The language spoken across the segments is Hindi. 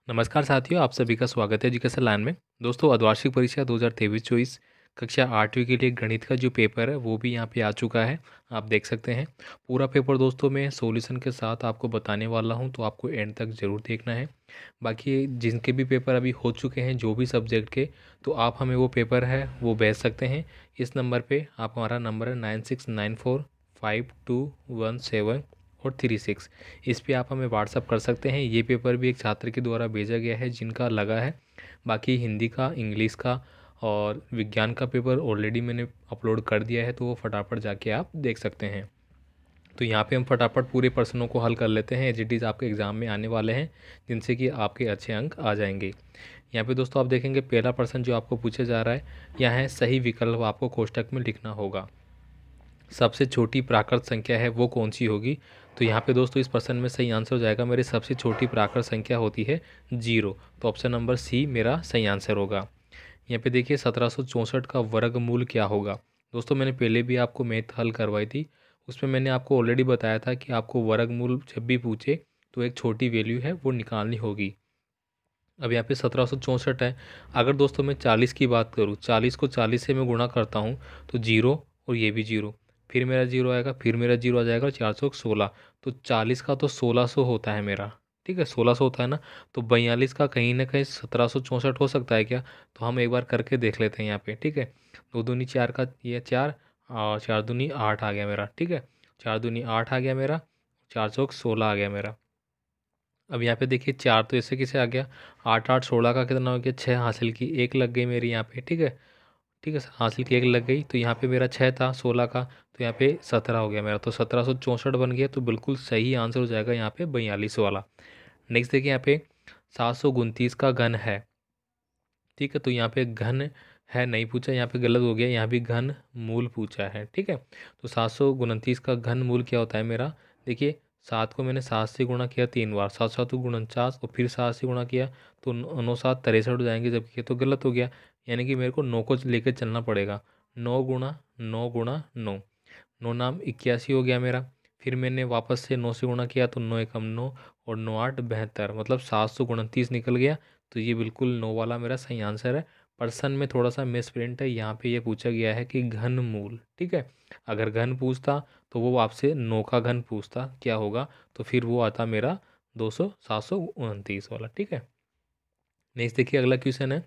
नमस्कार साथियों, आप सभी का स्वागत है एजुकेशन लाइन में। दोस्तों, अर्धवार्षिक परीक्षा 2023-24 कक्षा 8वीं के लिए गणित का जो पेपर है वो भी यहाँ पे आ चुका है। आप देख सकते हैं पूरा पेपर दोस्तों मैं सॉल्यूशन के साथ आपको बताने वाला हूँ, तो आपको एंड तक ज़रूर देखना है। बाकी जिनके भी पेपर अभी हो चुके हैं जो भी सब्जेक्ट के, तो आप हमें वो पेपर है वो भेज सकते हैं। इस नंबर पर आप, हमारा नंबर है 96945217 और 36। इस पे आप हमें व्हाट्सअप कर सकते हैं। ये पेपर भी एक छात्र के द्वारा भेजा गया है जिनका लगा है। बाकी हिंदी का, इंग्लिश का और विज्ञान का पेपर ऑलरेडी मैंने अपलोड कर दिया है, तो वो फटाफट जाके आप देख सकते हैं। तो यहाँ पे हम फटाफट पूरे प्रश्नों को हल कर लेते हैं। एज इट इज़ आपके एग्ज़ाम में आने वाले हैं, जिनसे कि आपके अच्छे अंक आ जाएंगे। यहाँ पे दोस्तों आप देखेंगे पहला प्रश्न जो आपको पूछा जा रहा है, यहाँ है सही विकल्प आपको कोष्टक में लिखना होगा। सबसे छोटी प्राकृत संख्या है वो कौन सी होगी? तो यहाँ पे दोस्तों इस प्रश्न में सही आंसर हो जाएगा, मेरी सबसे छोटी प्राकृत संख्या होती है 0। तो ऑप्शन नंबर सी मेरा सही आंसर होगा। यहाँ पे देखिए 1764 का वर्गमूल क्या होगा? दोस्तों मैंने पहले भी आपको मैथ हल करवाई थी, उसमें मैंने आपको ऑलरेडी बताया था कि आपको वर्गमूल जब भी पूछे तो एक छोटी वैल्यू है वो निकालनी होगी। अब यहाँ पे 1764 है। अगर दोस्तों मैं 40 की बात करूँ, 40 को 40 से मैं गुणा करता हूँ तो 0 और ये भी 0, फिर मेरा 0 आएगा, फिर मेरा 0 आ जाएगा, 416। तो 40 का तो 1600 होता है मेरा, ठीक है, 1600 होता है ना। तो 42 का कहीं ना कहीं 1764 हो सकता है क्या? तो हम एक बार करके देख लेते हैं यहाँ पे, ठीक है। 2 दूनी 4 का ये 4 और 4 दूनी 8 आ गया मेरा, ठीक है। 4 दूनी 8 आ गया मेरा, 416 आ गया मेरा। अब यहाँ पे देखिए 4 तो ऐसे कैसे आ गया, 8 8 16 का कितना हो गया, 6 हासिल की, 1 लग गई मेरी यहाँ पे, ठीक है। ठीक है, हासिल की 1 लग गई, तो यहाँ पे मेरा 6 था 16 का, तो यहाँ पे 17 हो गया मेरा, तो 1764 बन गया। तो बिल्कुल सही आंसर हो जाएगा यहाँ पे 42 वाला। नेक्स्ट देखिए यहाँ पे 729 का घन है, ठीक है। तो यहाँ पे घन है नहीं पूछा, यहाँ पे गलत हो गया, यहाँ भी घन मूल पूछा है, ठीक है। तो 729 का घन मूल क्या होता है मेरा? देखिए 7 को मैंने 7 से गुणा किया 3 बार, 7 7 49, और फिर 7 से गुणा किया तो 9 7 63 हो जाएंगे, जबकि ये तो गलत हो गया। यानी कि मेरे को 9 को लेकर चलना पड़ेगा। 9 गुणा 9 गुणा 9, 9 नाम 81 हो गया मेरा। फिर मैंने वापस से 9 से गुणा किया तो 9 एकम 9 और 9 8 72, मतलब 729 निकल गया। तो ये बिल्कुल 9 वाला मेरा सही आंसर है। प्रश्न में थोड़ा सा मिसप्रिंट है, यहाँ पे ये पूछा गया है कि घन मूल, ठीक है। अगर घन पूछता तो वो आपसे 9 का घन पूछता क्या होगा, तो फिर वो आता मेरा 729 वाला, ठीक है। नेक्स्ट देखिए अगला क्वेश्चन है,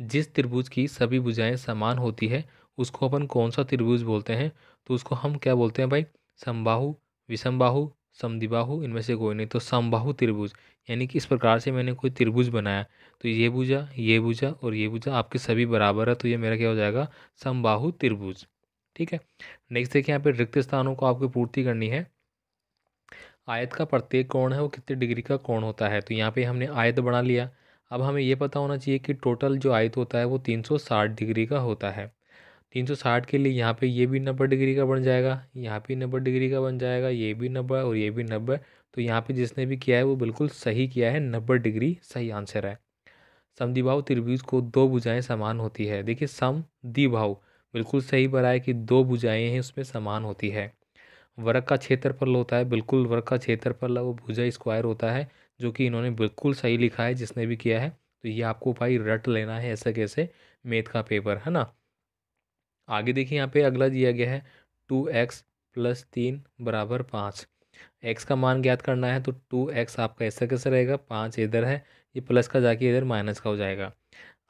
जिस त्रिभुज की सभी भुजाएं समान होती है उसको अपन कौन सा त्रिभुज बोलते हैं? तो उसको हम क्या बोलते हैं भाई? समबाहु, विषमबाहु, समद्विबाहु, इनमें से कोई नहीं। तो समबाहु त्रिभुज, यानी कि इस प्रकार से मैंने कोई त्रिभुज बनाया, तो ये भुजा और ये भुजा आपके सभी बराबर है, तो ये मेरा क्या हो जाएगा? समबाहु त्रिभुज, ठीक है। नेक्स्ट देखिए यहाँ पे रिक्त स्थानों को आपको पूर्ति करनी है। आयत का प्रत्येक कोण है वो कितने डिग्री का कोण होता है? तो यहाँ पे हमने आयत बना लिया। अब हमें ये पता होना चाहिए कि टोटल जो आयत होता है वो 360 डिग्री का होता है। 360 के लिए यहाँ पे ये भी 90 डिग्री का बन जाएगा, यहाँ भी 90 डिग्री का बन जाएगा, ये भी 90 और ये भी 90। तो यहाँ पे जिसने भी किया है वो बिल्कुल सही किया है, 90 डिग्री सही आंसर है। समद्विबाहु त्रिभुज को दो भुजाएं समान होती है। देखिए समद्विबाहु बिल्कुल सही बनाया कि दो भुजाएं हैं उसमें समान होती है। वर्ग का क्षेत्रफल होता है, बिल्कुल वर्ग का क्षेत्रफल वो भुजा स्क्वायर होता है, जो कि इन्होंने बिल्कुल सही लिखा है जिसने भी किया है। तो ये आपको भाई रट लेना है ऐसे कैसे, मैथ का पेपर है ना। आगे देखिए यहाँ पे अगला दिया गया है 2x + 3 = 5। x का मान ज्ञात करना है, तो 2x आपका ऐसा कैसे रहेगा, 5 इधर है, ये प्लस का जाके इधर माइनस का हो जाएगा।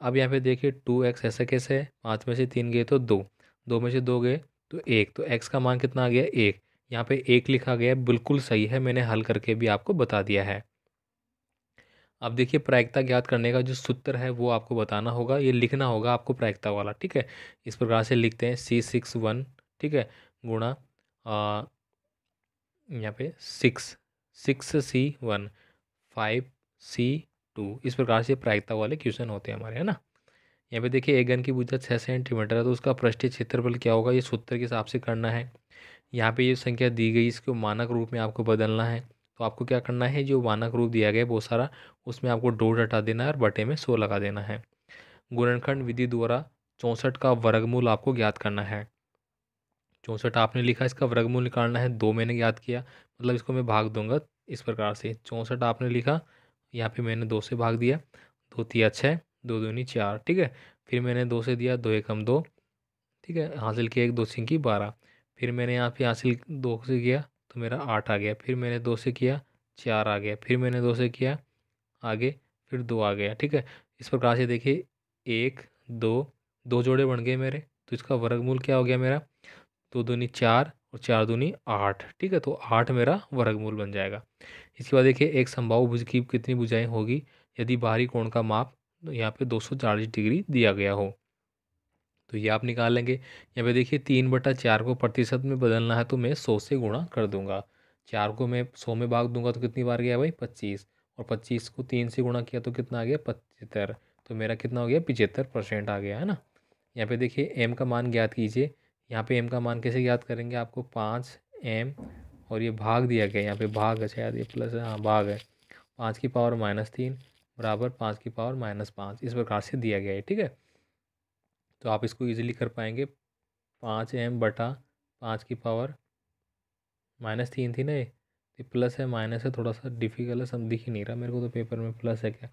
अब यहाँ पे देखिए 2x ऐसा कैसे है, 5 में से 3 गए तो 2, 2 में से 2 गए तो 1, तो x का मान कितना आ गया 1। यहाँ पे 1 लिखा गया है, बिल्कुल सही है, मैंने हल करके भी आपको बता दिया है। अब देखिए प्रायिकता ज्ञात करने का जो सूत्र है वो आपको बताना होगा, ये लिखना होगा आपको प्रायिकता वाला, ठीक है। इस प्रकार से लिखते हैं C61, ठीक है, गुणा यहाँ पे 6C1 5C2, इस प्रकार से प्रायिकता वाले क्वेश्चन होते हैं हमारे, है ना। यहाँ पे देखिए एक घन की भुजा 6 सेंटीमीटर है, तो उसका पृष्ठीय क्षेत्रफल क्या होगा, ये सूत्र के हिसाब से करना है। यहाँ पे ये संख्या दी गई, इसको मानक रूप में आपको बदलना है। तो आपको क्या करना है, जो मानक रूप दिया गया है बहुत सारा, उसमें आपको डॉट हटा देना है और बटे में 100 लगा देना है। गुणनखंड विधि द्वारा 64 का वर्गमूल आपको ज्ञात करना है। 64 आपने लिखा, इसका वर्गमूल निकालना है, 2 मैंने ज्ञात किया, मतलब इसको मैं भाग दूंगा इस प्रकार से। 64 आपने लिखा, यहाँ पे मैंने 2 से भाग दिया, 2 तिया 6, 2 दूनी 4, ठीक है। फिर मैंने 2 से दिया, 2 एकम 2, ठीक है, हासिल किया 1 2 छींकी 12। फिर मैंने यहाँ पे हासिल 2 से किया तो मेरा 8 आ गया। फिर मैंने 2 से किया 4 आ गया। फिर मैंने 2 से किया आगे, फिर 2 आ गया, ठीक है। इस प्रकार से देखिए 1 2, 2 जोड़े बन गए मेरे, तो इसका वर्गमूल क्या हो गया मेरा, 2 दूनी 4 और 4 दूनी 8, ठीक है। तो 8 मेरा वर्गमूल बन जाएगा। इसके बाद देखिए एक समबाहु भुज की कितनी भुजाएं होगी यदि बाहरी कोण का माप यहाँ पे 240 डिग्री दिया गया हो, तो ये आप निकाल लेंगे। यहाँ पे देखिए 3/4 को प्रतिशत में बदलना है तो मैं 100 से गुणा कर दूंगा। 4 को मैं 100 में भाग दूंगा तो कितनी बार गया भाई, 25, और 25 को 3 से गुणा किया तो कितना आ गया, 75। तो मेरा कितना हो गया, 75% आ गया, है ना। यहाँ पे देखिए एम का मान ज्ञात कीजिए। यहाँ पे एम का मान कैसे ज्ञात करेंगे, आपको 5m और ये भाग दिया गया, यहाँ पे भाग है शायद, ये प्लस है, हाँ भाग है, 5⁻³ बराबर 5⁻5, इस प्रकार से दिया गया है, ठीक है। तो आप इसको इजीली कर पाएंगे। 5m/5⁻³ थी ना ये प्लस है माइनस है, थोड़ा सा डिफिकल्ट है, सब दिख ही नहीं रहा मेरे को तो पेपर में प्लस है क्या,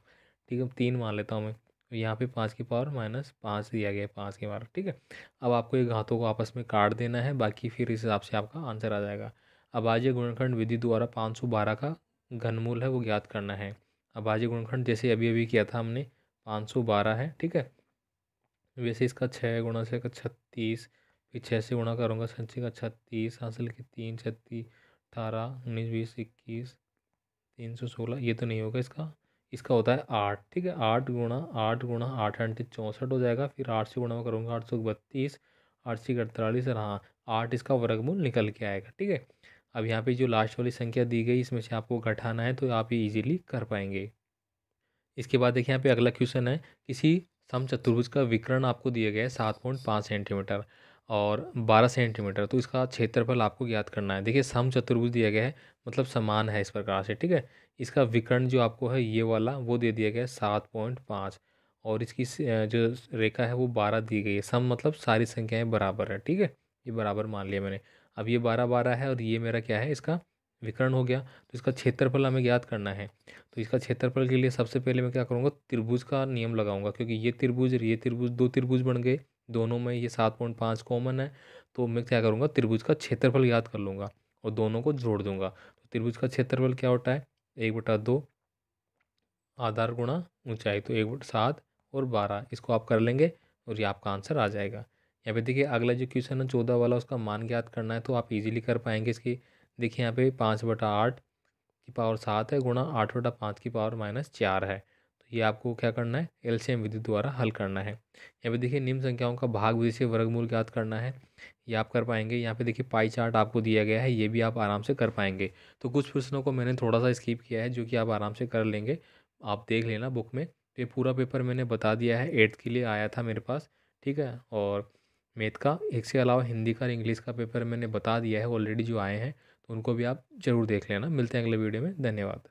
ठीक है 3 मान लेता हूँ मैं। तो यहाँ पे 5⁻5 दिया गया है, 5 के बार, ठीक है। अब आपको ये घातों को आपस में काट देना है, बाकी फिर इस हिसाब से आपका आंसर आ जाएगा। अभाज्य गुणनखंड विधि द्वारा 512 का घनमूल है वो ज्ञात करना है। अभाज्य गुणनखंड जैसे अभी अभी किया था हमने, 512 है, ठीक है। वैसे इसका 6 गुणा से का 36, फिर 6 से गुणा करूँगा, 6 का 36, हासिल की 3 36, 18 19 20 21, 316, ये तो नहीं होगा इसका, इसका होता है 8, ठीक है। 8 × 8 64 हो जाएगा। फिर 8 से गुणा करूँगा, 832, 8 से 48, और हाँ 8 इसका वर्गमूल निकल के आएगा, ठीक है। अब यहाँ पे जो लास्ट वाली संख्या दी गई इसमें से आपको घटाना है तो आप ये इजीली कर पाएंगे। इसके बाद देखिए यहाँ पे अगला क्वेश्चन है, किसी समचतुर्भुज का विकर्ण आपको दिया गया है 7.5 सेंटीमीटर और 12 सेंटीमीटर, तो इसका क्षेत्रफल आपको ज्ञात करना है। देखिए समचतुर्भुज दिया गया है मतलब समान है इस प्रकार से, ठीक है। इसका विकर्ण जो आपको है ये वाला वो दे दिया गया है 7.5, और इसकी जो रेखा है वो 12 दी गई है। सम मतलब सारी संख्याएं बराबर है, ठीक है, ये बराबर मान लिया मैंने। अब ये 12 12 है और ये मेरा क्या है, इसका विकर्ण हो गया, तो इसका क्षेत्रफल हमें ज्ञात करना है। तो इसका क्षेत्रफल के लिए सबसे पहले मैं क्या करूँगा, त्रिभुज का नियम लगाऊंगा, क्योंकि ये त्रिभुज और ये त्रिभुज, दो त्रिभुज बन गए, दोनों में ये 7.5 कॉमन है, तो मैं क्या करूँगा, त्रिभुज का क्षेत्रफल याद कर लूँगा और दोनों को जोड़ दूंगा। तो त्रिभुज का क्षेत्रफल क्या होता है, 1/2 आधार गुणा ऊंचाई, तो 1/7 और 12, इसको आप कर लेंगे और ये आपका आंसर आ जाएगा। यहाँ पे देखिए अगला जो क्वेश्चन है 14 वाला, उसका मान ज्ञात करना है, तो आप इजीली कर पाएंगे इसकी। देखिए यहाँ पे 5/8 की पावर 7 है गुणा 8/5 की पावर -4 है, तो ये आपको क्या करना है, एलसीएम विधि द्वारा हल करना है। यहाँ पे देखिए निम्न संख्याओं का भाग विधि से वर्गमूल ज्ञात करना है, ये आप कर पाएंगे। यहाँ पे देखिए पाई चार्ट आपको दिया गया है, ये भी आप आराम से कर पाएंगे। तो कुछ प्रश्नों को मैंने थोड़ा सा स्किप किया है जो कि आप आराम से कर लेंगे, आप देख लेना बुक में। तो ये पूरा पेपर मैंने बता दिया है, 8th के लिए आया था मेरे पास, ठीक है। और मैथ का इसके अलावा हिंदी का और इंग्लिश का पेपर मैंने बता दिया है ऑलरेडी जो आए हैं, तो उनको भी आप ज़रूर देख लेना। मिलते हैं अगले वीडियो में, धन्यवाद।